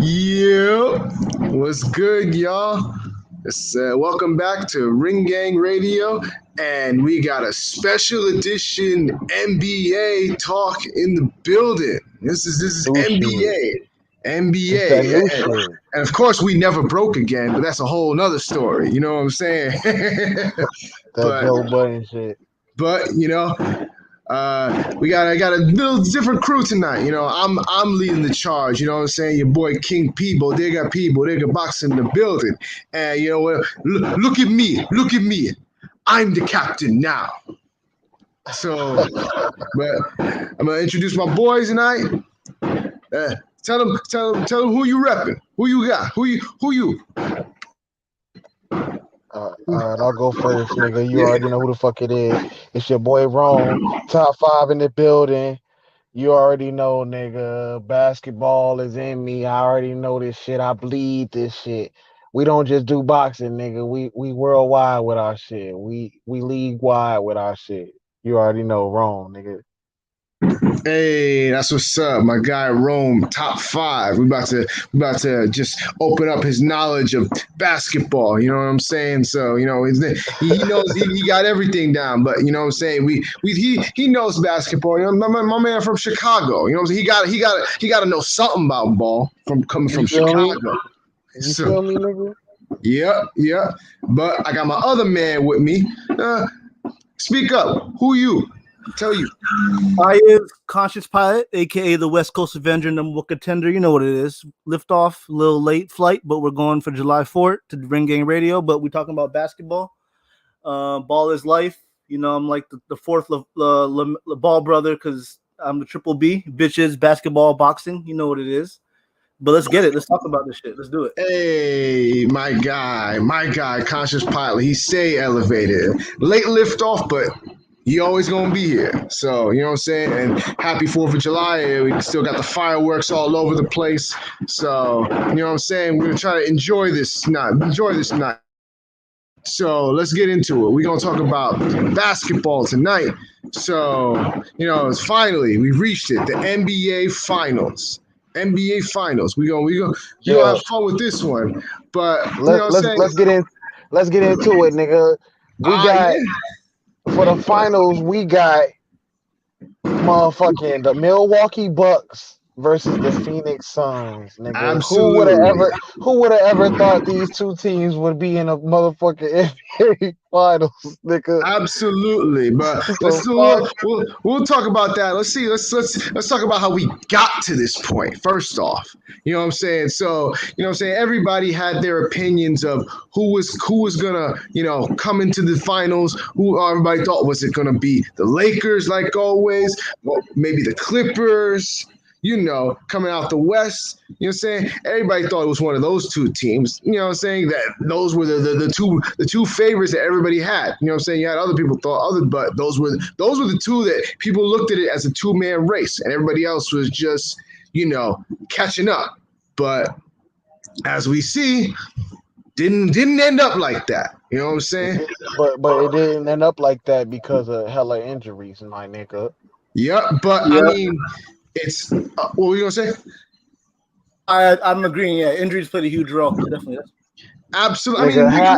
Yeah, what's good, y'all? Welcome back to Ring Gang Radio, and we got a special edition NBA talk in the building. This is New shit. It's that NBA, new and, shit. and of course we never broke again, but that's a whole nother story. You know what I'm saying? That but Joe Budden shit. but I got a little different crew tonight. I'm leading the charge. You know what I'm saying? Your boy King Peebo, they got Box in the building. And you know what? Look at me, I'm the captain now. So, but I'm gonna introduce my boys tonight. Tell them who you repping, who you got, who you. All right, I'll go first, nigga. You Yeah. already know who the fuck it is. It's your boy Rome. Top 5 in the building. You already know, nigga. Basketball is in me. I already know this shit. I bleed this shit. We don't just do boxing, nigga. We worldwide with our shit. We league wide with our shit. You already know, Rome, nigga. Hey, that's what's up, my guy Rome, top five. We about to just open up his knowledge of basketball. You know what I'm saying? So he knows he got everything down. But you know what I'm saying? He knows basketball. You know, my man from Chicago. You know what I'm saying? He got to know something about ball from coming You from feel me? Chicago. You So feel me, nigga? yeah. But I got my other man with me. Speak up. Who you? Tell you. I is Conscious Pilot, aka the West Coast Avenger, number one contender. You know what it is. Lift off, a little late flight, but we're going for July 4th to Ring Gang Radio. But we're talking about basketball. Ball is life. You know, I'm like the fourth ball brother because I'm the triple B. Bitches, basketball, boxing. You know what it is. But let's get it. Let's talk about this shit. Let's do it. Hey, my guy, Conscious Pilot. He stay elevated. Late lift off, but he always gonna be here. So, you know what I'm saying? And happy 4th of July. We still got the fireworks all over the place. So, you know what I'm saying? We're gonna try to enjoy this night. So let's get into it. We're gonna talk about basketball tonight. So, finally we reached it. The NBA Finals. NBA Finals. We gonna Yeah. have fun with this one. But you know Let, what I'm let's saying? let's get in. Let's get into it, nigga. We got Yeah. for the finals. We got motherfucking the Milwaukee Bucks versus the Phoenix Suns, nigga. Absolutely. Who would have ever thought these two teams would be in a motherfucking NBA finals, nigga? Absolutely, but The fuck? we'll talk about that. Let's see. Let's talk about how we got to this point. First off, you know what I'm saying. So you know what I'm saying. Everybody had their opinions of who was gonna come into the finals. Who everybody thought was it gonna be the Lakers like always, well, maybe the Clippers. Coming out the West, you know what I'm saying? Everybody thought it was one of those two teams, you know what I'm saying? That those were the two favorites that everybody had. You know what I'm saying? You had other people but those were the two that people looked at it as a two-man race, and everybody else was just, catching up. But as we see, didn't end up like that. You know what I'm saying? But it didn't end up like that because of hella injuries, my nigga. Yep, but I mean, it's what were you gonna say? I'm agreeing. Yeah, injuries played a huge role. Definitely. Absolutely. Nigga, I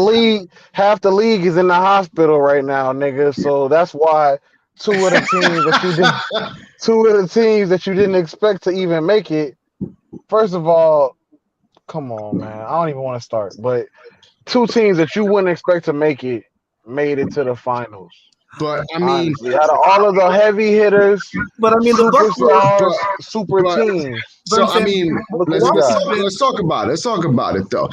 mean, half the league is in the hospital right now, nigga. So that's why two of the teams that you didn't expect to even make it. First of all, come on, man. I don't even want to start, but two teams that you wouldn't expect to make it made it to the finals. but I mean, Honestly, out of all of the heavy hitters, But I mean, the Bucks were. superstars, but super but teams. so I mean, Look what let's we let's got. talk, let's talk about it. Let's talk about it though.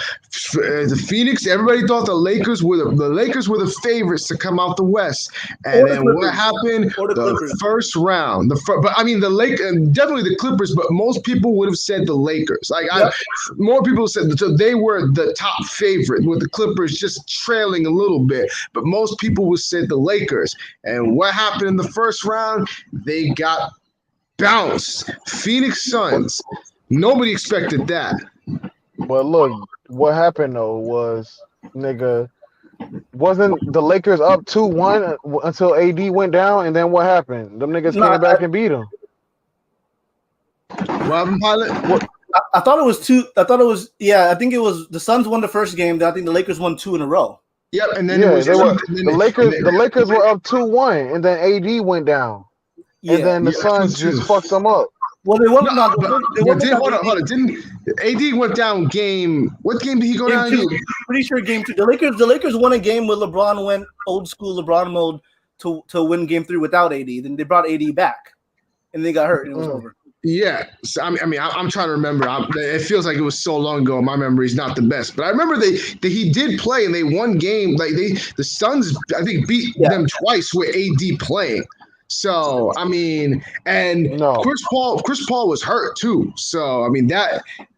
The Phoenix, everybody thought the Lakers were the favorites to come out the West, and Or the then what Clippers. happened? Or the The Clippers. first round, but I mean the definitely the Clippers, but most people would have said the Lakers. More people said they were the top favorite, with the Clippers just trailing a little bit, but most people would said the Lakers. And what happened in the first round? They got bounced. Phoenix Suns. Nobody expected that. But look, what happened though was, nigga, wasn't the Lakers up 2-1 until AD went down, and then what happened? Them niggas No, came back and beat them. What happened, Pilot? I thought it was two. I thought it was I think it was the Suns won the first game. Then I think the Lakers won 2 in a row. Yep, and then it Yeah, was they were and then, the Lakers. and The Lakers were up 2-1, and then AD went down, and then the Yeah, Suns just 2-2. fucked them up. Well, they won. No, No, but, they won. hold on. Didn't AD went down game? What game did he go down? Pretty sure game 2. The Lakers won a game where LeBron went old school LeBron mode to win game 3 without AD. Then they brought AD back, and they got hurt, and it was over. Yeah, so, I'm trying to remember. It feels like it was so long ago. My memory's not the best, but I remember he did play and they won game. Like the Suns, I think, beat them twice with AD playing. So and Chris Paul was hurt too. So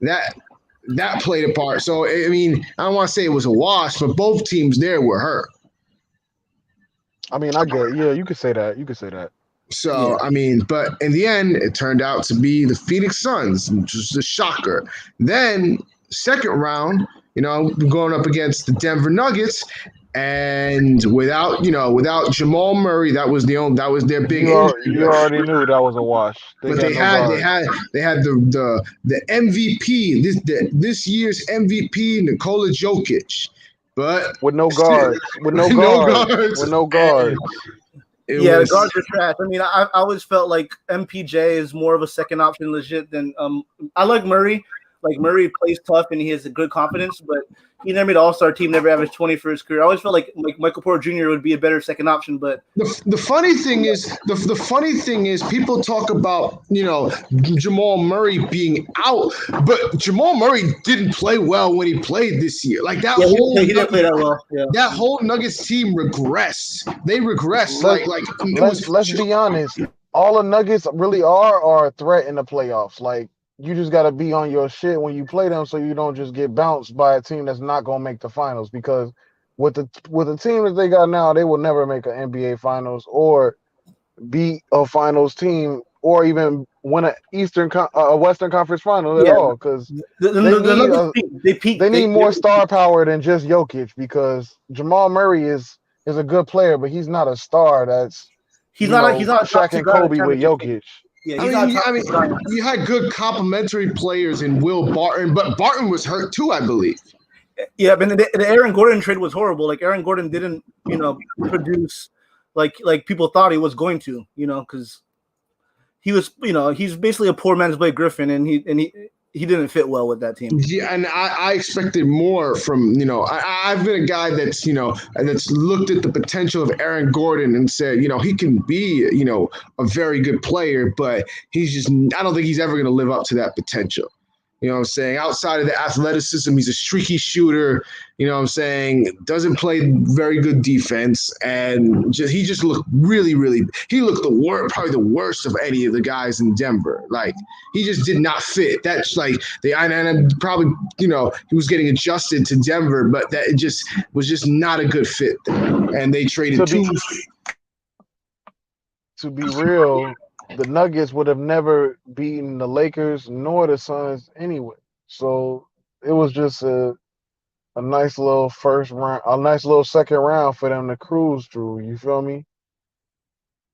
that played a part. So I don't want to say it was a wash, but both teams there were hurt. I get it. Yeah, you could say that. So, but in the end, it turned out to be the Phoenix Suns, which was a shocker. Then, second round, going up against the Denver Nuggets, and without Jamal Murray, that was their big injury. You already knew that was a wash. They had the MVP, this year's MVP, Nikola Jokic, but with no guards. The guards are trash. I always felt like MPJ is more of a second option legit than I like Murray. Like Murray plays tough and he has a good confidence, but he never made an all-star team, never averaged 20 for his career. I always felt like Michael Porter Jr. would be a better second option, but the funny thing is people talk about Jamal Murray being out, but Jamal Murray didn't play well when he played this year. Like that he didn't play that well. Yeah. That whole Nuggets team regressed. They regressed. Let's be honest. All the Nuggets really are a threat in the playoffs. Like you just got to be on your shit when you play them, so you don't just get bounced by a team that's not gonna make the finals. Because with the team that they got now, they will never make an NBA Finals or beat a Finals team or even win a Western Conference Final at all. Because they need more star power than just Jokic. Because Jamal Murray is a good player, but he's not a star. He's not Shaq and Kobe with Jokic. Yeah, you had good complementary players in Will Barton, but Barton was hurt too, I believe. Yeah, but the Aaron Gordon trade was horrible. Like Aaron Gordon didn't, produce like people thought he was going to, because he was, he's basically a poor man's Blake Griffin, and he didn't fit well with that team. Yeah, and I expected more from, I've been a guy that's, that's looked at the potential of Aaron Gordon and said, he can be, a very good player, but I don't think he's ever going to live up to that potential. You know what I'm saying? Outside of the athleticism, he's a streaky shooter. You know what I'm saying? Doesn't play very good defense. And he just looked really, really – he looked probably the worst of any of the guys in Denver. Like, he just did not fit. That's like – and probably, he was getting adjusted to Denver, but that it just was just not a good fit there. And they traded To be real – the Nuggets would have never beaten the Lakers nor the Suns anyway. So it was just a nice little first round, a nice little second round for them to cruise through. You feel me?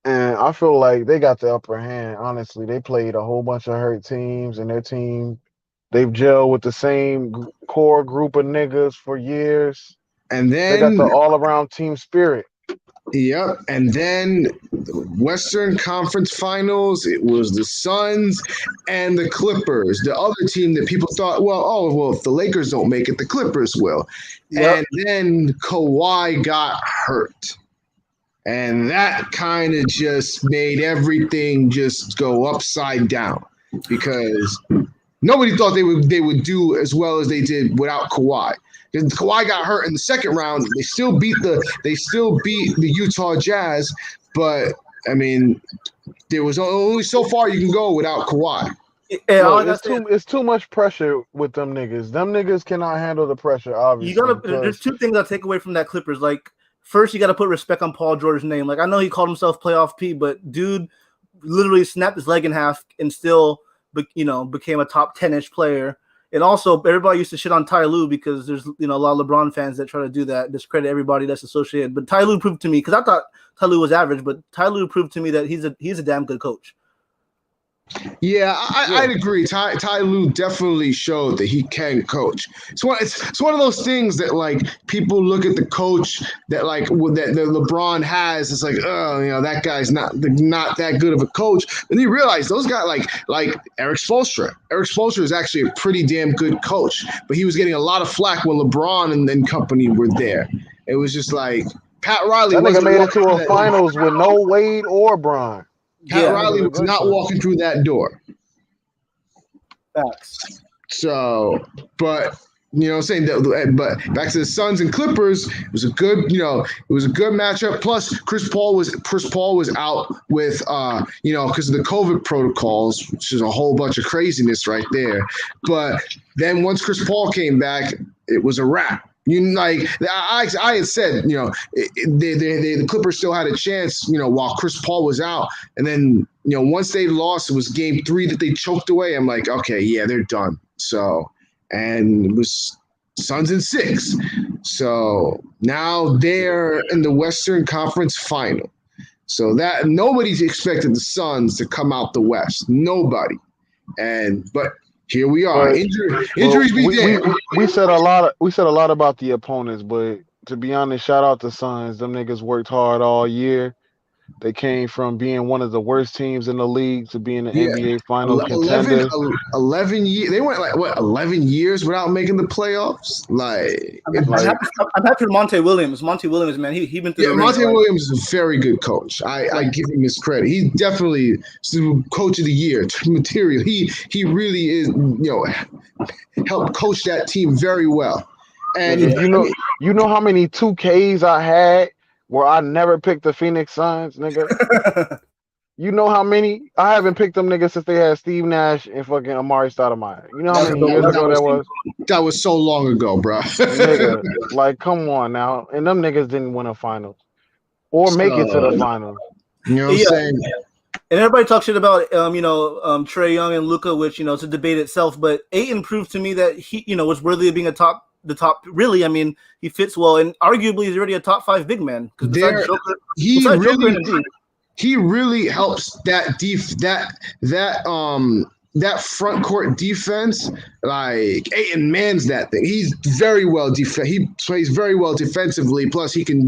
And I feel like they got the upper hand. Honestly, they played a whole bunch of hurt teams, and their team, they've gelled with the same core group of niggas for years. And then they got the all-around team spirit. Yep. And then the Western Conference Finals, it was the Suns and the Clippers, the other team that people thought, if the Lakers don't make it, the Clippers will. Yep. And then Kawhi got hurt. And that kind of just made everything just go upside down because nobody thought they would do as well as they did without Kawhi. Because Kawhi got hurt in the second round. They still beat the Utah Jazz, but there was only so far you can go without Kawhi. It's too much pressure with them niggas. Them niggas cannot handle the pressure, obviously. There's two things I take away from that Clippers. Like, first, you got to put respect on Paul George's name. Like, I know he called himself Playoff P, but dude literally snapped his leg in half and still, became a top 10-ish player. And also, everybody used to shit on Ty Lue because there's, a lot of LeBron fans that try to do that, discredit everybody that's associated. But Ty Lue proved to me, because I thought Ty Lue was average, but Ty Lue proved to me that he's a damn good coach. Yeah, I'd agree. Ty Lue definitely showed that he can coach. It's one of those things that like people look at the coach that like that LeBron has. It's like, oh, that guy's not that good of a coach. But you realize those guys like Eric Spoelstra. Eric Spoelstra is actually a pretty damn good coach, but he was getting a lot of flack when LeBron and company were there. It was just like Pat Riley That nigga wasn't made it to walking a through that. finals with no Wade or Bron. Pat Yeah, Riley was not walking through that door. facts. So, but I'm saying that. But back to the Suns and Clippers, it was a good matchup. Plus, Chris Paul was out with because of the COVID protocols, which is a whole bunch of craziness right there. But then once Chris Paul came back, it was a wrap. I had said, the Clippers still had a chance, while Chris Paul was out, and then once they lost, it was Game 3 that they choked away. I'm like, okay, yeah, they're done. So, and it was Suns in 6. So now they're in the Western Conference Final. So that nobody's expected the Suns to come out the West. Nobody. But here we are. But, Injuries be damned. We said a lot about the opponents, but to be honest, shout out to Suns. Them niggas worked hard all year. They came from being one of the worst teams in the league to being an NBA Finals contender. 11 years. They went 11 years without making the playoffs. I'm happy for Monte Williams. Monte Williams, man, he been through. Yeah, Monte Williams is a very good coach. I give him his credit. He's definitely coach of the year material. He really is. Helped coach that team very well. And you know how many 2Ks I had where I never picked the Phoenix Suns, nigga. You know how many? I haven't picked them niggas since they had Steve Nash and fucking Amari Stoudemire. You know how many years ago that was? That was so long ago, bro. Nigga, like, come on now. And them niggas didn't win a finals or make it to the finals. You know what I'm saying? And everybody talks shit about Trae Young and Luka, which it's a debate itself. But Ayton proved to me that he was worthy of being the top. Really, I mean, he fits well, and arguably he's already a top 5 big man. Because he really helps that that front court defense. Like Ayton mans that thing. He's very well he plays very well defensively. Plus, he can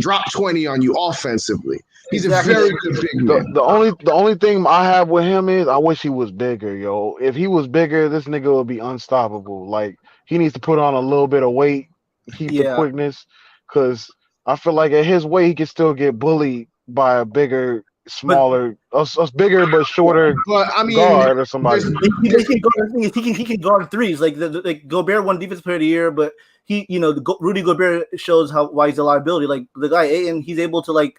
drop 20 on you offensively. He's a very good big man. The only thing I have with him is I wish he was bigger, yo. If he was bigger, this nigga would be unstoppable. Like, he needs to put on a little bit of weight, keep the quickness, because I feel like at his weight he can still get bullied by a bigger, smaller, a bigger but shorter guard or somebody. He can guard threes. Like Gobert won Defensive Player of the Year, but Rudy Gobert shows why he's a liability. Like the guy Ayton, he's able to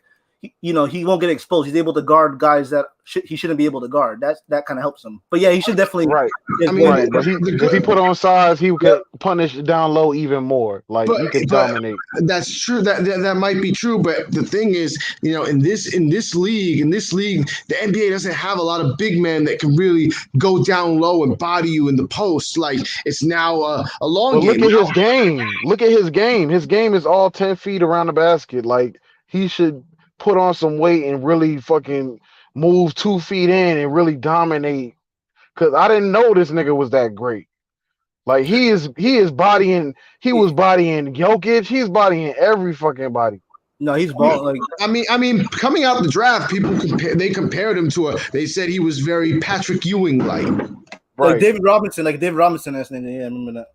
he won't get exposed. He's able to guard guys that he shouldn't be able to guard. That kind of helps him. But yeah, he should definitely right. But if he put on size, he could punish down low even more. Like, he could dominate. That's true. That might be true. But the thing is, in this league, the NBA doesn't have a lot of big men that can really go down low and body you in the post. Like, it's now a long game. Look at his game. Look at his game. His game is all 10 feet around the basket. Like, he should put on some weight and really fucking move 2 feet in and really dominate. Cause I didn't know this nigga was that great. Like, he was bodying Jokic. He's bodying every fucking body. No, he's balling. I mean, coming out the draft, people compared him to they said he was very Patrick Ewing like. Right. Like David Robinson, that's name. Yeah, I remember that.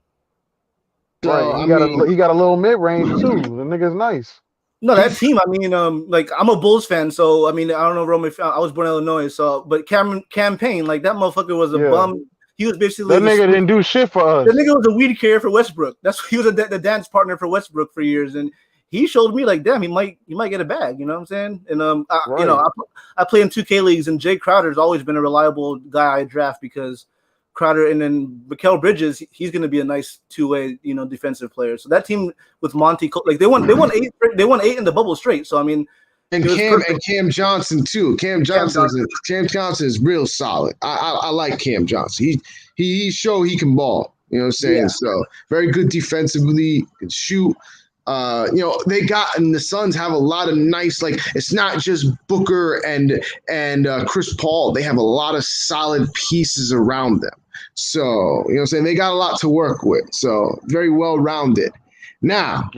Right. He got a little mid range too. The nigga's nice. No, that team. I mean, I'm a Bulls fan, so I mean, I don't know Roman. I was born in Illinois, so but campaign, like, that motherfucker was a bum. He was basically that nigga didn't do shit for us. The nigga was a weed carrier for Westbrook. He was the dance partner for Westbrook for years, and he showed me like, damn, he might get a bag. You know what I'm saying? And I play in 2K leagues, and Jay Crowder's always been a reliable guy I draft because Crowder, and then Mikal Bridges, he's going to be a nice two-way, defensive player. So that team with Monty, like, they won 8 in the bubble straight. So I mean, and Cam Johnson too. Cam Johnson is real solid. I like Cam Johnson. He showed he can ball. You know what I'm saying? Yeah. So very good defensively, can shoot. they got, and the Suns have a lot of nice, like, it's not just Booker and Chris Paul. They have a lot of solid pieces around them. So, you know what I'm saying? They got a lot to work with. So, very well rounded. Now,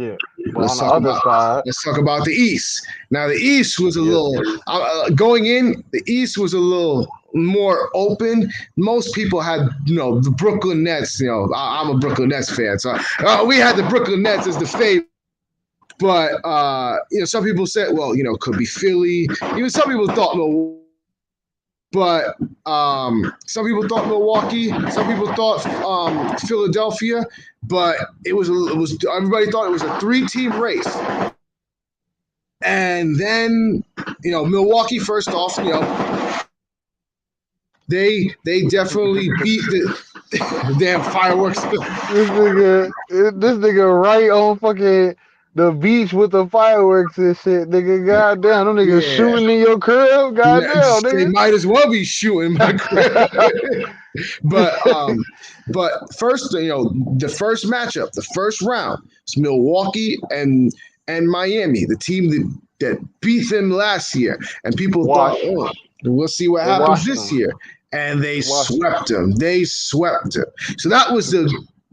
let's talk about the East. Now, the East was a little, going in, the East was a little more open. Most people had, the Brooklyn Nets. I'm a Brooklyn Nets fan. So, we had the Brooklyn Nets as the favorite. But, some people said, well, could be Philly. Even some people thought Milwaukee. But some people thought Milwaukee. Some people thought Philadelphia. But it was everybody thought it was a 3-team race. And then, Milwaukee, first off, they definitely beat the damn fireworks. This nigga right on fucking the beach with the fireworks and shit, nigga. Goddamn, them niggas shooting in your crib. Goddamn, nigga. They might as well be shooting my crib. But first, the first matchup, the first round, it's Milwaukee and Miami, the team that beat them last year, and people thought, we'll see what happens this year, and they swept them. They swept them. So that was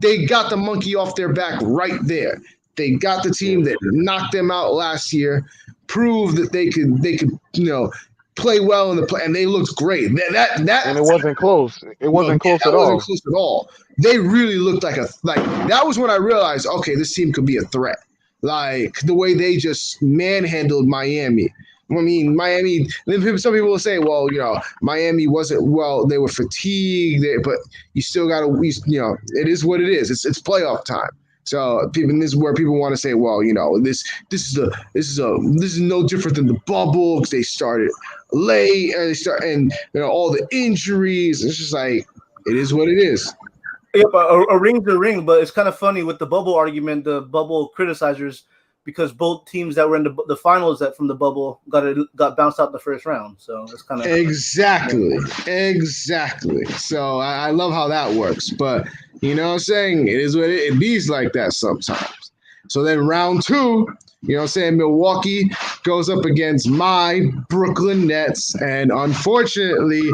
they got the monkey off their back right there. They got the team that knocked them out last year, proved that they could play well in the play, and they looked great. That and it wasn't close. It wasn't close at all. It wasn't close at all. They really looked like that was when I realized, okay, this team could be a threat. Like the way they just manhandled Miami. I mean, Miami. Some people will say, well, Miami wasn't well. They were fatigued, but you still got to. It is what it is. It's playoff time. So this is where people want to say, well, this is no different than the bubble because they started late and all the injuries. It's just like it is what it is. Yeah, but a ring's a ring. But it's kind of funny with the bubble argument, the bubble criticizers, because both teams that were in the finals from the bubble got bounced out in the first round. So it's kind of exactly. So I love how that works, but you know what I'm saying? It is what it bees like that sometimes. So then round 2, Milwaukee goes up against my Brooklyn Nets, and unfortunately,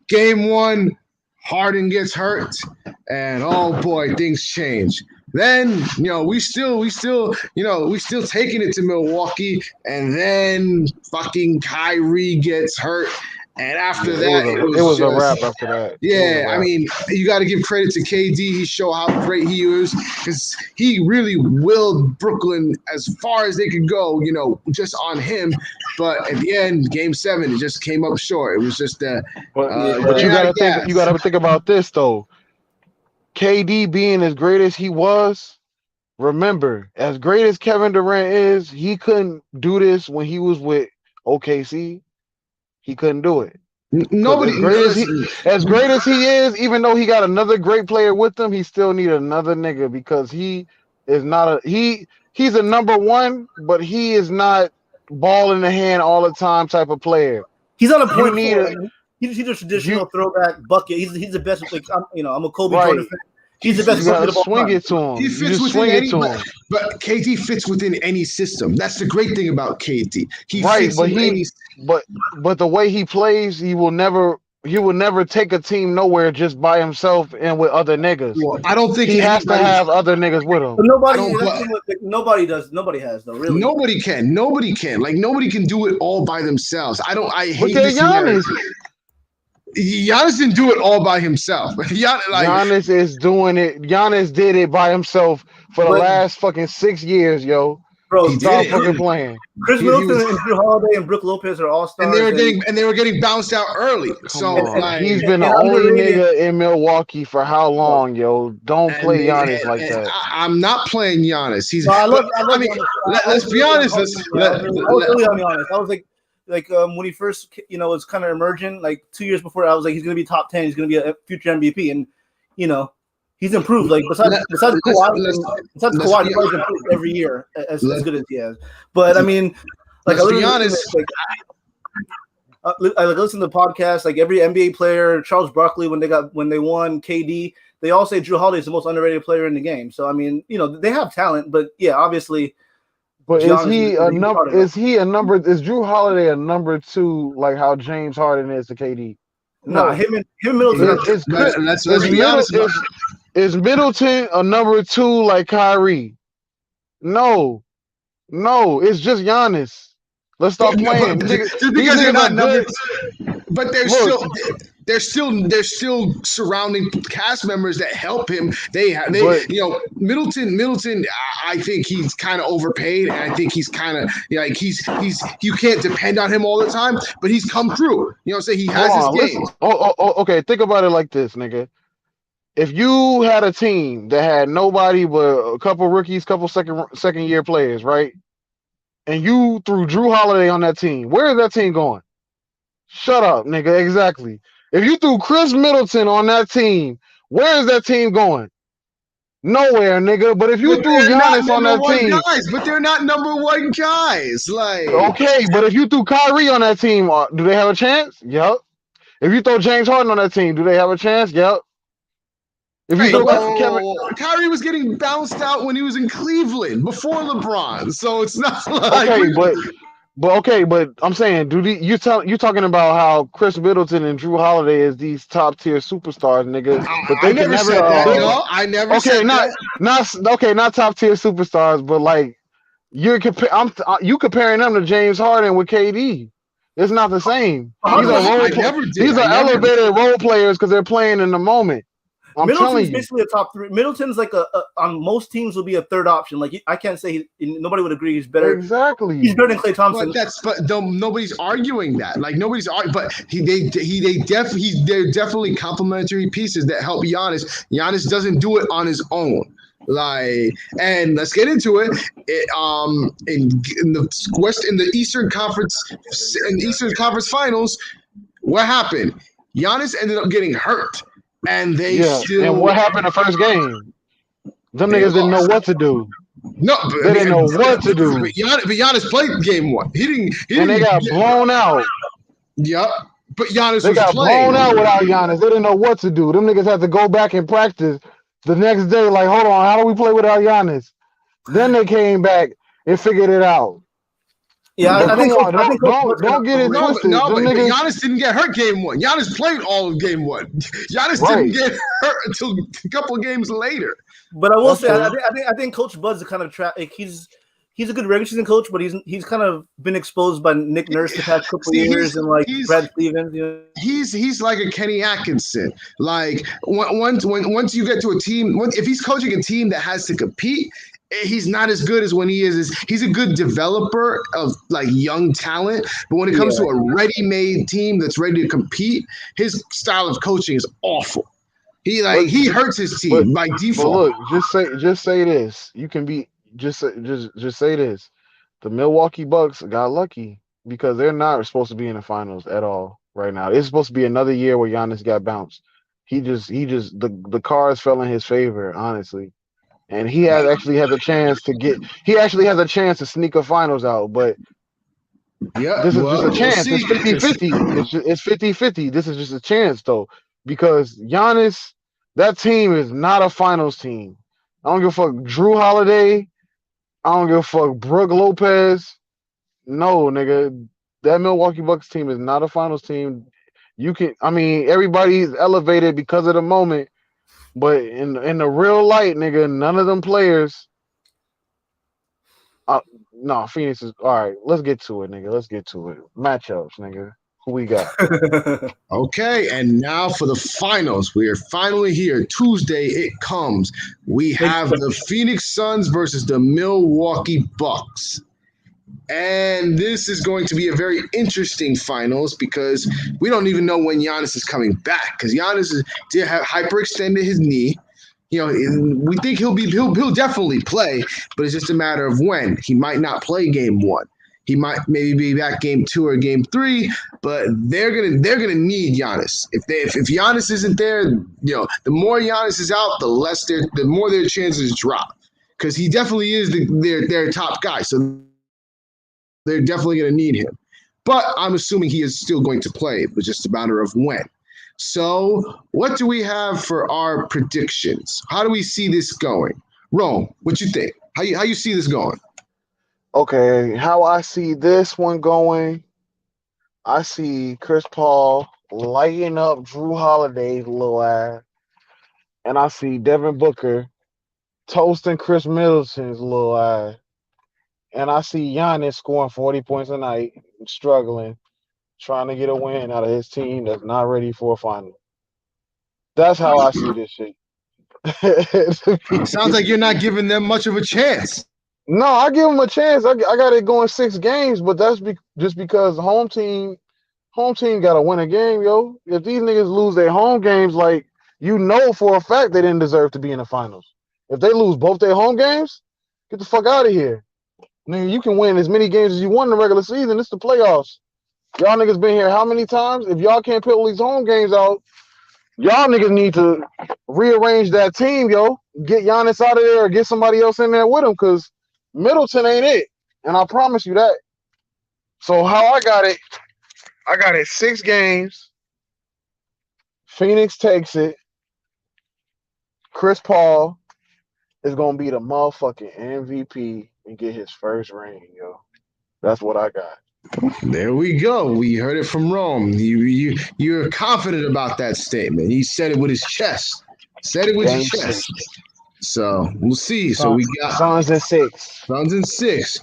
game 1, Harden gets hurt, and oh boy, things change. Then, we still taking it to Milwaukee, and then fucking Kyrie gets hurt. And after that, it was a wrap after that. Yeah, I mean, you got to give credit to KD. He showed how great he is because he really willed Brooklyn as far as they could go, just on him. But at the end, Game 7, it just came up short. It was just but you got to think about this though. KD being as great as he was, remember, as great as Kevin Durant is, he couldn't do this when he was with OKC. He couldn't do it. Nobody. As great as he is, even though he got another great player with him, he still need another nigga because he is not he's a number 1, but he is not ball in the hand all the time type of player. He's not a point forward. He's a traditional throwback bucket. He's the best. Like I'm a Kobe Jordan fan. He's the best. You gotta swing it to him. He fits within any, but KD fits within any system. That's the great thing about KD. But the way he plays, he will never take a team nowhere just by himself and with other niggas. Well, I don't think he has to have other niggas with him. But nobody does. Nobody has though. Really, nobody can. Like nobody can do it all by themselves. I hate this. Giannis didn't do it all by himself. Giannis is doing it. Giannis did it by himself for the last fucking 6 years, yo. Bro, stop fucking playing. Chris Middleton and Drew Holiday and Brook Lopez are all stars. And they were getting bounced out early. He's been the only nigga in Milwaukee for how long, yo? Don't play Giannis like that. I'm not playing Giannis. Let's be honest. I was really honest. I was like when he first was kind of emerging, like 2 years before, I was like, he's gonna be top 10, he's gonna be a future MVP, and he's improved. Like besides Kawhi, he plays improved every year as good as he has. But I mean, like, let's be honest. I listen to the podcast. Like every NBA player, Charles Barkley, when they won KD, they all say Drew Holiday is the most underrated player in the game. So I mean, they have talent, but yeah, obviously. But is he a number? Is Drew Holiday a number 2 like how James Harden is to KD? No, him and Middleton. Is Middleton a number 2 like Kyrie? No, it's just Giannis. Let's stop playing. Just because they're not number 2, but there's still surrounding cast members that help him. Middleton. I think he's kind of overpaid, and I think he's kind of he's you can't depend on him all the time, but he's come through. He has his games. Okay. Think about it like this, nigga. If you had a team that had nobody but a couple rookies, couple second year players, right? And you threw Drew Holiday on that team, where is that team going? Shut up, nigga. Exactly. If you threw Chris Middleton on that team, where is that team going? Nowhere, nigga. But if you threw Giannis on that team, but they're not number 1 guys. Okay, but if you threw Kyrie on that team, do they have a chance? Yep. If you throw James Harden on that team, do they have a chance? Yep. If you Kyrie was getting bounced out when he was in Cleveland before LeBron, so it's not like but I'm saying, you talking about how Chris Middleton and Drew Holiday is these top tier superstars, nigga. But they can never. I never said that. Not top tier superstars, but like you comparing them to James Harden with KD. It's not the same. These are elevated role players because they're playing in the moment. Middleton's basically a top 3. Middleton's like on most teams will be a third option. Like I can't say nobody would agree he's better. Exactly. He's better than Klay Thompson. But nobody's arguing that. Like but they're definitely complementary pieces that help Giannis. Giannis doesn't do it on his own. And let's get into it. In the Eastern Conference Finals, what happened? Giannis ended up getting hurt. And and what happened the first game? Them niggas didn't know what to do. No, they didn't know what to do. But Giannis played game 1. He didn't. And they got blown out. Yep. But Giannis they got blown out without Giannis. They didn't know what to do. Them niggas had to go back and practice the next day. Like, hold on, how do we play without Giannis? Then they came back and figured it out. Yeah, I think don't get it twisted. No, but Giannis didn't get hurt game 1. Giannis played all of game 1. Giannis didn't get hurt until a couple of games later. But I will say, I think Coach Bud's a kind of he's a good regular season coach, but he's kind of been exposed by Nick Nurse the past couple years and like Brad Stevens. He's like a Kenny Atkinson. Like once you get to a team, if he's coaching a team that has to compete, he's not as good as when he's a good developer of like young talent, but when it comes to a ready-made team that's ready to compete, his style of coaching is awful. He hurts his team by default. But look, just say this. You can be just say this. The Milwaukee Bucks got lucky because they're not supposed to be in the finals at all right now. It's supposed to be another year where Giannis got bounced. The cards fell in his favor, honestly. And he actually has a chance to sneak a finals out, but this is just a chance. It's 50-50. It's 50-50. This is just a chance, though, because Giannis, that team is not a finals team. I don't give a fuck Drew Holiday. I don't give a fuck Brook Lopez. No, nigga. That Milwaukee Bucks team is not a finals team. Everybody's elevated because of the moment. But in the real light, nigga, none of them players. No, Phoenix is all right. Let's get to it, nigga. Let's get to it. Matchups, nigga. Who we got? Okay, and now for the finals. We are finally here. Tuesday, it comes. We have the Phoenix Suns versus the Milwaukee Bucks. And this is going to be a very interesting finals because we don't even know when Giannis is coming back because Giannis did have hyperextended his knee. We think he'll definitely play, but it's just a matter of when. He might not play game 1. He might maybe be back game 2 or game 3, but they're gonna need Giannis. If Giannis isn't there, the more Giannis is out, the more their chances drop because he definitely is their top guy. So they're definitely going to need him. but I'm assuming he is still going to play. It's just a matter of when. So, what do we have for our predictions? How do we see this going? Rome, what you think? How you see this going? Okay, how I see this one going, I see Chris Paul lighting up Drew Holiday's little ass, and I see Devin Booker toasting Chris Middleton's little ass, and I see Giannis scoring 40 points a night, struggling, trying to get a win out of his team that's not ready for a final. That's how I see this shit. Sounds like you're not giving them much of a chance. No, I give them a chance. I got it going 6 games, but that's just because home team got to win a game, yo. If these niggas lose their home games, like, you know for a fact they didn't deserve to be in the finals. If they lose both their home games, get the fuck out of here. Nigga, you can win as many games as you want in the regular season. It's the playoffs. Y'all niggas been here how many times? If y'all can't put all these home games out, y'all niggas need to rearrange that team, yo. Get Giannis out of there or get somebody else in there with him, because Middleton ain't it. And I promise you that. So how I got it 6 games. Phoenix takes it. Chris Paul is going to be the motherfucking MVP and get his first ring, yo. That's what I got. There we go. We heard it from Rome. You're confident about that statement. He said it with his chest. Said it with his chest. So we'll see. So we got Suns in 6. Suns in 6.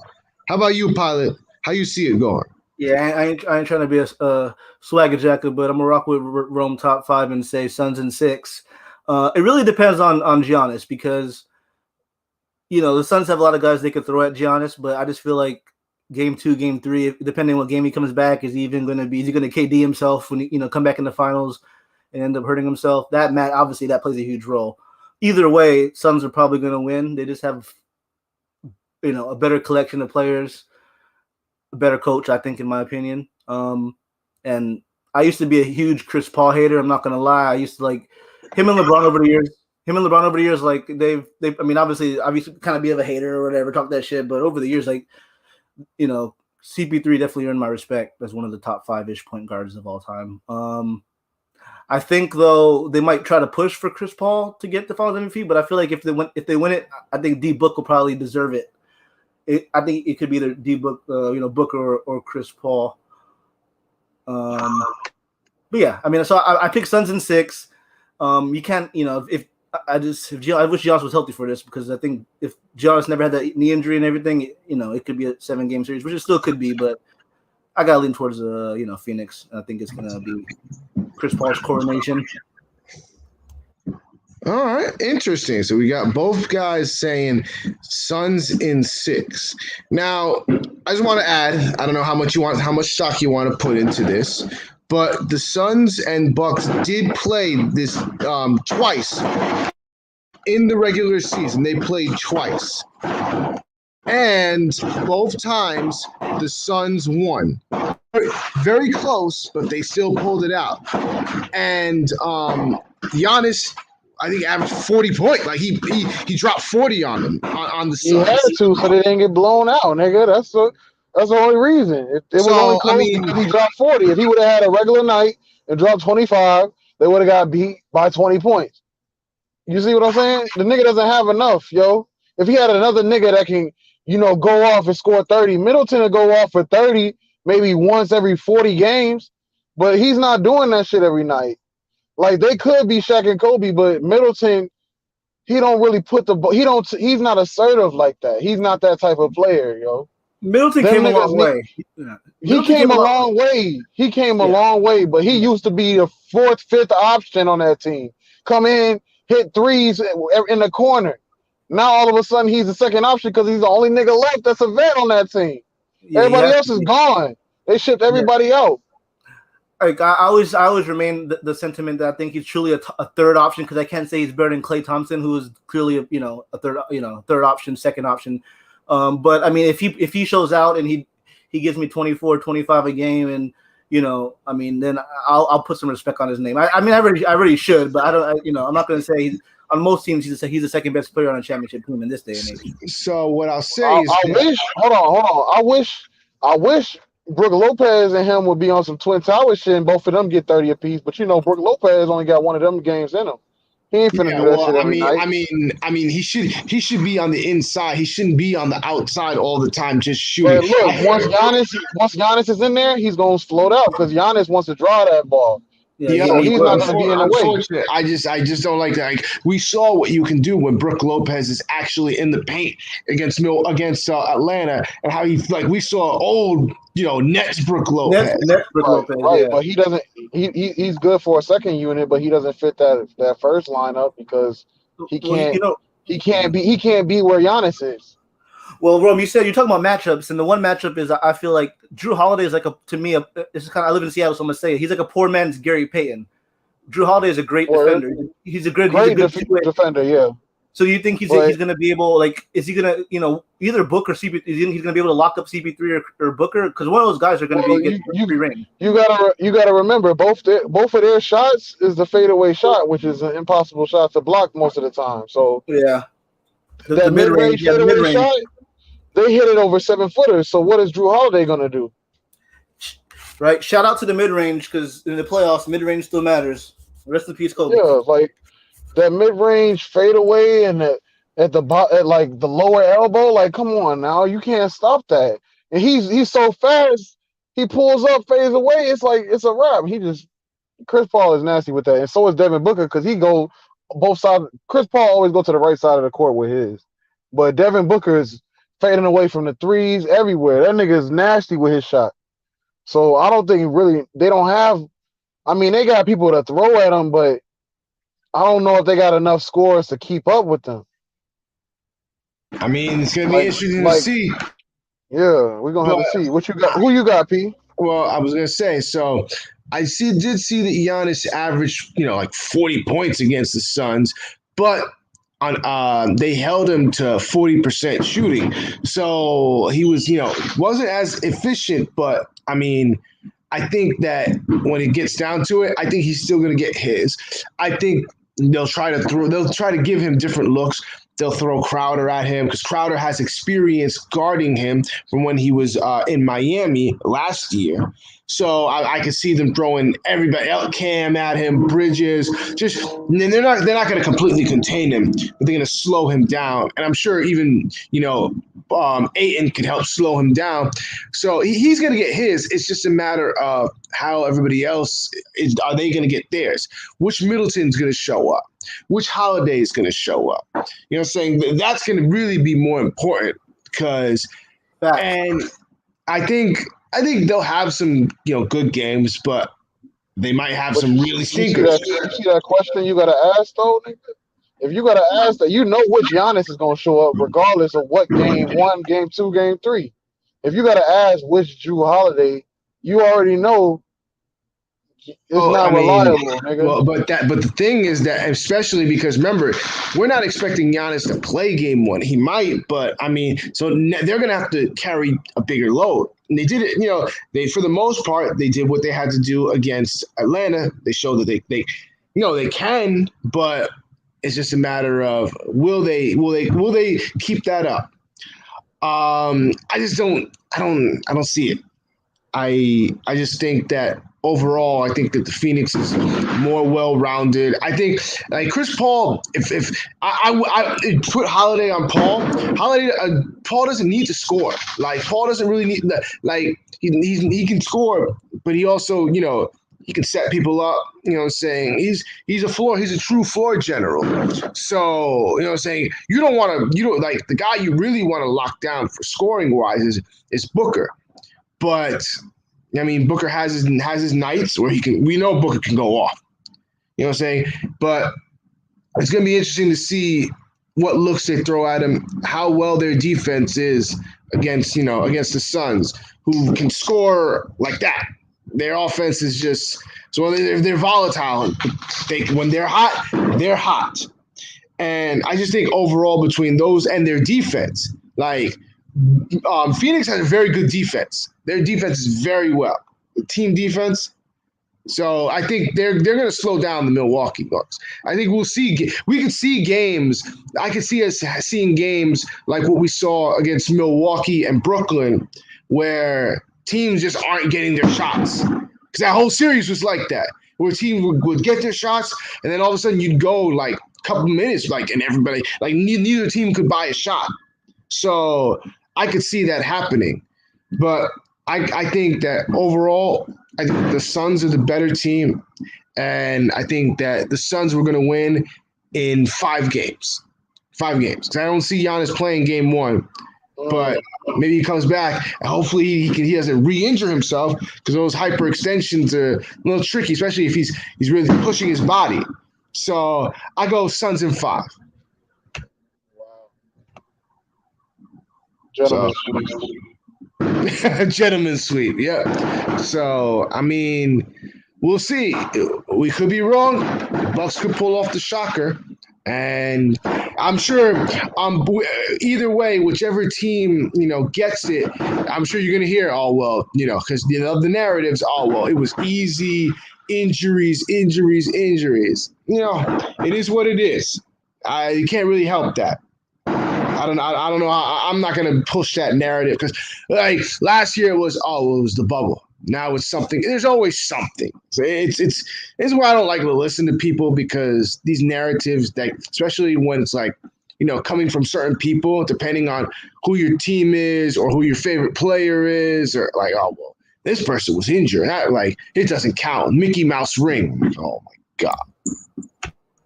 How about you, Pilot? How you see it going? Yeah, I ain't trying to be a swagger jacker, but I'm gonna rock with Rome top 5 and say Suns in 6. It really depends on Giannis, because the Suns have a lot of guys they could throw at Giannis, but I just feel like game 2, game 3, depending on what game he comes back, is he going to KD himself when he come back in the finals and end up hurting himself? Obviously that plays a huge role. Either way, Suns are probably going to win. They just have a better collection of players, a better coach, I think, in my opinion. And I used to be a huge Chris Paul hater. I'm not going to lie. I used to like him and LeBron over the years. Like they've I mean, obviously I used to kind of be of a hater or whatever, talk that shit, but over the years, like, CP3 definitely earned my respect as one of the top 5-ish point guards of all time. I think, though, they might try to push for Chris Paul to get the Finals MVP, but I feel like if they win it, I think D Book will probably deserve it. I think it could be either D Book, Booker or Chris Paul. But yeah, I mean, so I picked Suns in 6. You can't, I wish Giannis was healthy for this, because I think if Giannis never had that knee injury and everything, it could be a 7-game series, which it still could be. But I gotta lean towards Phoenix. I think it's gonna be Chris Paul's coronation. All right, interesting. So we got both guys saying Suns in 6. Now, I just want to add, I don't know how much stock you want to put into this, but the Suns and Bucks did play this twice in the regular season. They played twice, and both times the Suns won. Very close, but they still pulled it out. And Giannis, I think, averaged 40 points. Like he dropped 40 on them on the Suns. He had to, so they didn't get blown out, nigga. That's the only reason. It was only close because he dropped 40. If he would have had a regular night and dropped 25, they would have got beat by 20 points. You see what I'm saying? The nigga doesn't have enough, yo. If he had another nigga that can, go off and score 30, Middleton will go off for 30 maybe once every 40 games, but he's not doing that shit every night. Like, they could be Shaq and Kobe, but Middleton, he don't really he's not assertive like that. He's not that type of player, yo. Middleton came a long way. He came a long way. He came a long way, but he used to be the 4th, 5th option on that team. Come in, hit threes in the corner. Now all of a sudden he's the second option because he's the only nigga left that's a vet on that team. Yeah, everybody else is gone. They shipped everybody out. Like I always remain the sentiment that I think he's truly a third option, because I can't say he's better than Klay Thompson, who is clearly a third option, second option. But I mean, if he shows out and he gives me 24, 25 a game, and then I'll put some respect on his name. I really should, but I don't. I'm not going to say on most teams he's the second best player on a championship team in this day and age. So what I'll say is, hold on. I wish Brook Lopez and him would be on some Twin Tower shit, and both of them get 30 apiece. But Brook Lopez only got one of them games in him. He ain't finna Yeah, do that well, shit I every mean, night. I mean, I mean, he should be on the inside. He shouldn't be on the outside all the time just shooting. But look, once Giannis is in there, he's gonna float out because Giannis wants to draw that ball. Yeah, Yeah, So he he's not will. gonna be in the way. unfortunate. I just don't like that. Like, we saw what you can do when Brook Lopez is actually in the paint against Atlanta, and how he like we saw old Nets Brook Lopez. Next Brook Right, Lopez, right. yeah. But he doesn't. He's good for a second unit, but he doesn't fit that first lineup because he Well, can't he can't be where Giannis is. well, Rome, you're talking about matchups, and the one matchup is I feel like Drew Holiday is like to me, it's kind of I live in Seattle, so I'm gonna say it. He's like a poor man's Gary Payton. Drew Holiday is a great Or defender. He's a great good two-way. defender, yeah. So you think he's But gonna be able, like, is he gonna either Booker or CP? He's gonna be able to lock up CP3 or Booker, because one of those guys are gonna well, be getting free reign. you gotta remember both of their shots is the fadeaway shot, which is an impossible shot to block most of the time. So Yeah, the that mid mid range, range fadeaway shot, they hit it over 7-footers. So what is Drew Holiday gonna do? right? Shout out to the mid range because in the playoffs, mid range still matters. Rest in peace, Kobe. Yeah, like that mid range fadeaway and at like the lower elbow. Like, come on now, you can't stop that. And he's so fast. He pulls up, fades away. It's like it's a wrap. Chris Paul is nasty with that, and so is Devin Booker because he go both sides. Chris Paul always go to the right side of the court with his, but Devin Booker is fading away from the threes everywhere. That nigga is nasty with his shot. So I don't think they don't have. I mean, they got people to throw at them, but I don't know if they got enough scores to keep up with them. I mean, it's gonna be Like, interesting to like, see. yeah, we're gonna have to see what you got. Who you got, P? Well, I was gonna say, so did see that Giannis averaged, like 40 points against the Suns, but they held him to 40% shooting. So he was, wasn't as efficient, but I mean, I think that when it gets down to it, I think he's still gonna get his. I think they'll try to give him different looks. They'll throw Crowder at him because Crowder has experience guarding him from when he was in Miami last year. So I could see them throwing everybody, Cam at him, Bridges. They're not going to completely contain him, but they're going to slow him down. And I'm sure even Ayton could help slow him down. So he's going to get his. It's just a matter of how everybody else are they going to get theirs? Which Middleton's going to show up? Which Holiday is going to show up? You know what I'm saying? That's going to really be more important because, and I think they'll have some, good games, but they might have some really stinkers. You see that question you got to ask, though, nigga? If you got to ask that, which Giannis is going to show up regardless of what game 1, game 2, game 3. If you got to ask which Drew Holiday, you already know it's not reliable, nigga. Well, but the thing is that, especially because remember, we're not expecting Giannis to play game 1. He might, but I mean, so they're gonna have to carry a bigger load. And they did it, they for the most part they did what they had to do against Atlanta. They showed that they can, but it's just a matter of will they keep that up? I don't see it. I just think that overall, I think that the Phoenix is more well-rounded. I think like Chris Paul, if I put Holiday on Paul, Paul doesn't need to score. Like Paul doesn't really need that. Like he can score, but he also he can set people up. You know what I'm saying? He's a true floor general. So, you know what I'm saying? You don't like the guy you really want to lock down for scoring wise is Booker. But I mean, Booker has his nights where we know Booker can go off. You know what I'm saying? But it's going to be interesting to see what looks they throw at him, how well their defense is against the Suns, who can score like that. Their offense is just so they're volatile. When they're hot, they're hot. And I just think overall between those and their defense, like Phoenix has a very good defense. Their defense is very well. The team defense. So I think they're going to slow down the Milwaukee Bucks. I think we could see games. I could see us seeing games like what we saw against Milwaukee and Brooklyn, where teams just aren't getting their shots. Because that whole series was like that, where teams would get their shots, and then all of a sudden you'd go like a couple minutes, like, and everybody, like, neither team could buy a shot. So I could see that happening. But I think that overall, I think the Suns are the better team. And I think that the Suns were going to win in 5 games. 5 games. Because I don't see Giannis playing game 1. But maybe he comes back, and hopefully he doesn't re-injure himself, because those hyperextensions are a little tricky, especially if he's really pushing his body. So I go Suns in 5. Gentlemen, Gentleman's sweep, yeah. So I mean, we'll see. We could be wrong. Bucks could pull off the shocker. And I'm sure either way, whichever team, gets it, I'm sure you're going to hear, oh, well, because the narratives, oh, well, it was easy, injuries. It is what it is. You can't really help that. I don't know. I'm not going to push that narrative, because like last year it was the bubble. Now it's something. There's always something. So it's why I don't like to listen to people, because these narratives, that especially when it's like, coming from certain people, depending on who your team is or who your favorite player is, or like, oh, well, this person was injured. Like, it doesn't count. Mickey Mouse ring. Oh my God.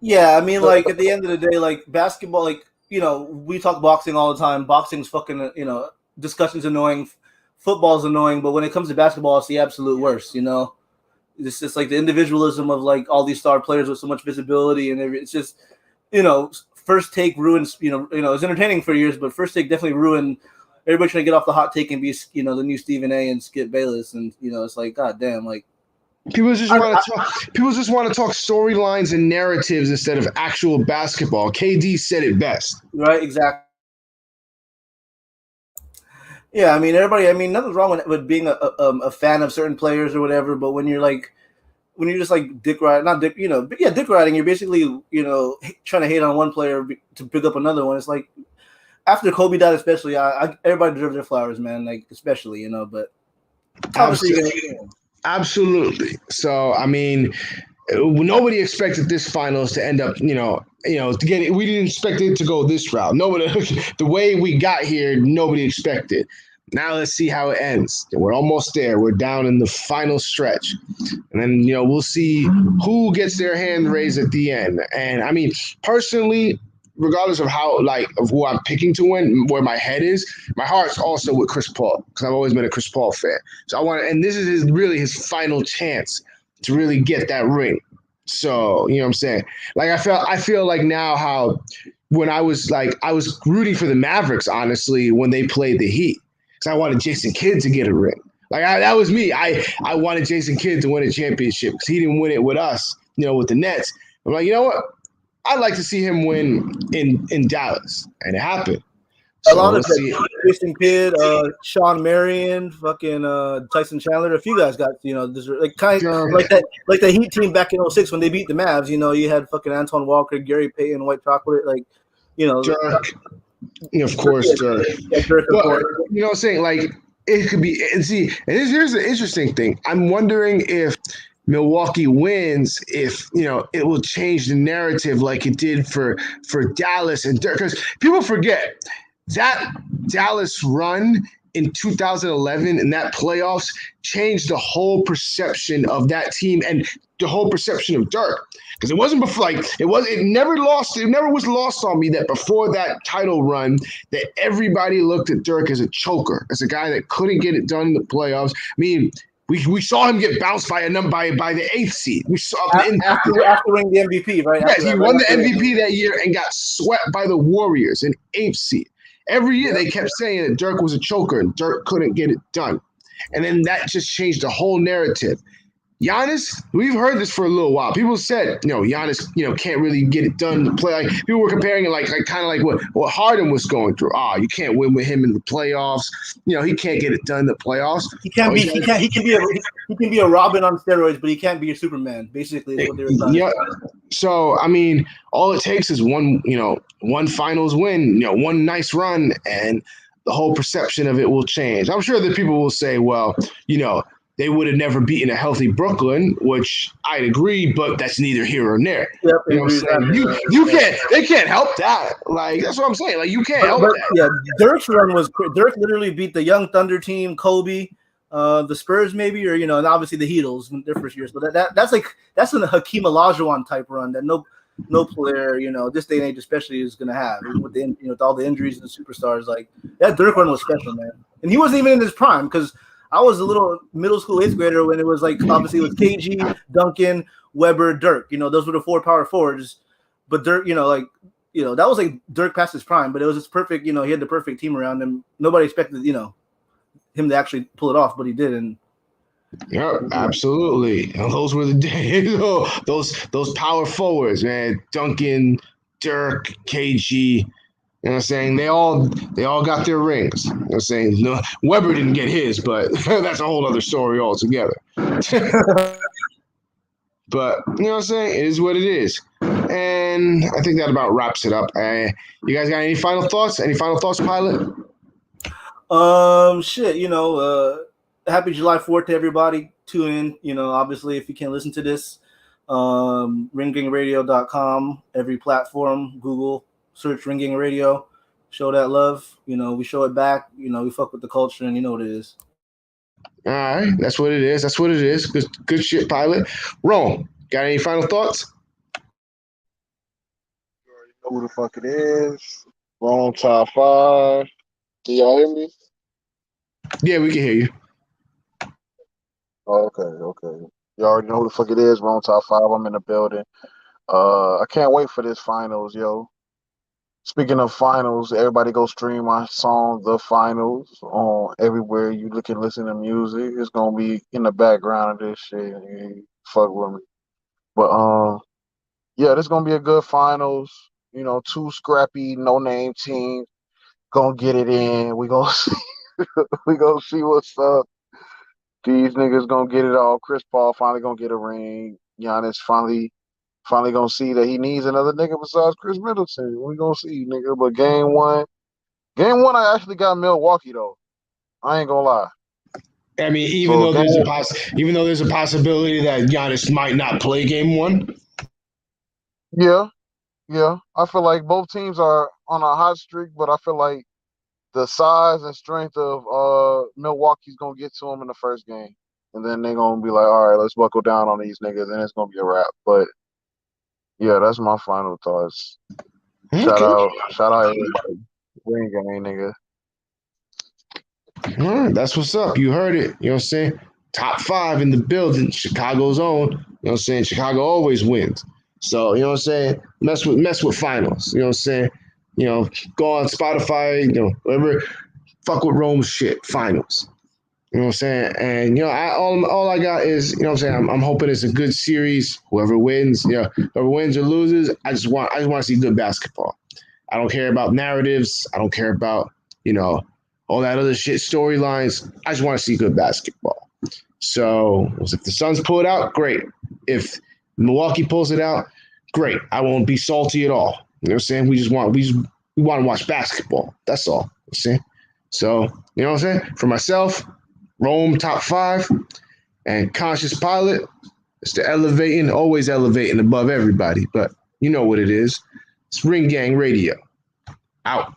Yeah, I mean, like, at the end of the day, like, basketball, like, we talk boxing all the time. Boxing's fucking, discussion's annoying. Football's annoying, but when it comes to basketball, it's the absolute worst. It's just like the individualism of like all these star players with so much visibility, and it's just, First Take ruins. It's entertaining for years, but First Take definitely ruined. Everybody trying to get off the hot take and be, the new Stephen A. and Skip Bayless, and it's like, god damn, like people just want to talk. People just want to talk storylines and narratives instead of actual basketball. KD said it best. Right, exactly. Yeah, I mean, nothing's wrong with being a fan of certain players or whatever, but when you're just like dick riding, dick riding, you're basically, trying to hate on one player to pick up another one. It's like, after Kobe died, especially, everybody deserves their flowers, man, like, especially, but Absolutely. So, I mean, nobody expected this finals to end up, to get it. We didn't expect it to go this route. Nobody, the way we got here, nobody expected. Now let's see how it ends. We're almost there. We're down in the final stretch. And then, we'll see who gets their hand raised at the end. And I mean, personally, regardless of of who I'm picking to win, where my head is, my heart's also with Chris Paul, because I've always been a Chris Paul fan. So and this is really his final chance to really get that ring. So, you know what I'm saying? Like, I feel like now how when I was rooting for the Mavericks, honestly, when they played the Heat, because I wanted Jason Kidd to get a ring. Like, that was me. I wanted Jason Kidd to win a championship, because he didn't win it with us, with the Nets. I'm like, you know what? I'd like to see him win in Dallas, and it happened. So a lot of Jason Kidd, Sean Marion, fucking Tyson Chandler. A few guys got like like the Heat team back in 06 when they beat the Mavs. You had fucking Antoine Walker, Gary Payton, White Chocolate, like Dirk. Of course, Dirk. Yeah, Dirk, of course. You know what I'm saying? Like, it could be. And see, and here's the interesting thing. I'm wondering if Milwaukee wins, if it will change the narrative like it did for Dallas and Dirk. Because people forget that Dallas run in 2011 and that playoffs changed the whole perception of that team and the whole perception of Dirk. Because it wasn't before, it never was lost on me that before that title run that everybody looked at Dirk as a choker, as a guy that couldn't get it done in the playoffs. I mean, we saw him get bounced by the 8th seed. We saw after winning the MVP, right? Yes, he won the MVP that year and got swept by the Warriors, an 8th seed. Every year they kept saying that Dirk was a choker and Dirk couldn't get it done. And then that just changed the whole narrative. Giannis, we've heard this for a little while. People said, Giannis, can't really get it done to play. Like, people were comparing it like kind of like what Harden was going through. You can't win with him in the playoffs. He can't get it done in the playoffs. He can be a Robin on steroids, but he can't be a Superman. Basically, is what they were trying to say. So I mean, all it takes is one finals win, one nice run, and the whole perception of it will change. I'm sure that people will say, well, they would have never beaten a healthy Brooklyn, which I'd agree, but that's neither here or there. Yep, You know what I'm saying? You can't, they can't help that. Like, that's what I'm saying. Like, you can't help that. Yeah, Dirk's run was Dirk literally beat the young Thunder team, Kobe, the Spurs maybe, or and obviously the Heatles in their first years. But that's a Hakeem Olajuwon type run that no player, this day and age especially is gonna have with with all the injuries and the superstars. Like that Dirk run was special, man. And he wasn't even in his prime because I was a little middle school 8th grader when it was like obviously it was KG, Duncan, Webber, Dirk. Those were the 4 power forwards. But Dirk, that was like Dirk past his prime, but it was just perfect. He had the perfect team around him. Nobody expected, him to actually pull it off, but he did. And yeah, absolutely. And those were the days. Those power forwards, man. Duncan, Dirk, KG. You know what I'm saying? They all got their rings. You know what I'm saying? No, Weber didn't get his, but that's a whole other story altogether. But you know what I'm saying? It is what it is. And I think that about wraps it up. You guys got any final thoughts? Any final thoughts, Pilot? Happy July 4th to everybody. Tune in. Obviously, if you can't listen to this, ringgangradio.com, every platform, Google, search Ring Gang Radio, show that love. We show it back. We fuck with the culture, and you know what it is. All right, that's what it is. That's what it is. Good shit, Pilot. Rome, got any final thoughts? You already know who the fuck it is. Wrong top 5. Can y'all hear me? Yeah, we can hear you. Oh, okay. You already know who the fuck it is. Wrong top 5. I'm in the building. I can't wait for this finals, yo. Speaking of finals, everybody go stream my song "The Finals" on everywhere you can listen to music. It's gonna be in the background of this shit. You fuck with me, but yeah, this gonna be a good finals. 2 scrappy, no name teams gonna get it in. We gonna see. We gonna see what's up. These niggas gonna get it all. Chris Paul finally gonna get a ring. Giannis finally gonna see that he needs another nigga besides Chris Middleton. We gonna see, nigga. But game one, I actually got Milwaukee though. I ain't gonna lie. I mean, even So though there's a possibility that Giannis might not play game 1. yeah. I feel like both teams are on a hot streak, but I feel like the size and strength of Milwaukee's gonna get to them in the first game, and then they're gonna be like, all right, let's buckle down on these niggas, and it's gonna be a wrap. But yeah, that's my final thoughts. Okay. Shout out everybody. Ring gang, nigga. All right, that's what's up. You heard it. You know what I'm saying? Top 5 in the building. Chicago's own. You know what I'm saying? Chicago always wins. So, you know what I'm saying? Mess with finals. You know what I'm saying? Go on Spotify, whatever. Fuck with Rome's shit. Finals. You know what I'm saying? And all I got is, you know what I'm saying, I'm hoping it's a good series. Whoever wins, whoever wins or loses, I just want to see good basketball. I don't care about narratives. I don't care about, all that other shit, storylines. I just want to see good basketball. So if the Suns pull it out, great. If Milwaukee pulls it out, great. I won't be salty at all. You know what I'm saying? We want to watch basketball. That's all. You know what I'm saying? So, you know what I'm saying? For myself, Rome top 5, and Conscious Pilot. It's the always elevating above everybody. But you know what it is. It's Ring Gang Radio. Out.